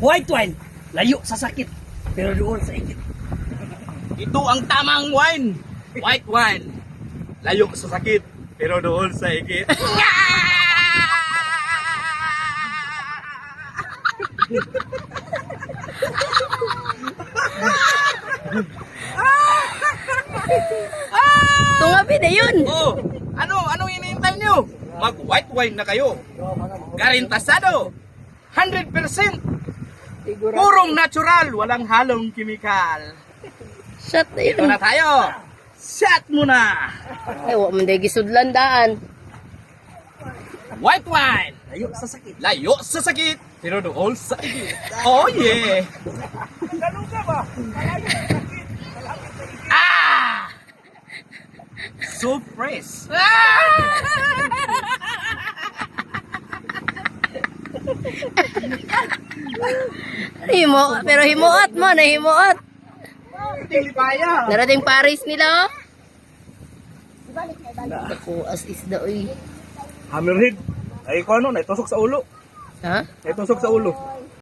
White wine, layo sa sakit, pero doon sa ikit. Ito ang tamang wine. White wine. Layo sa sakit, pero doon sa ikit. Tungabi na yun. Oh, anong hinihintay nyo? Mag white wine na kayo. Garintasado. 100%. Purong natural, walang halong kimikal. Shot na Ito yun. na tayo. Shot muna. Ay, wak man dahil gisudlandaan. White wine. Layo sa sakit. Layo sa sakit, pero doon sa ikit. Oh yeah. Ah! So fresh. Pero himuot mo, nahimuot. Hindi paya. Narating Paris nila, oh. Ako, as isda, uy. Hammerhead. Ay ko ano, naitusok sa ulo. Ha? Naitusok sa ulo.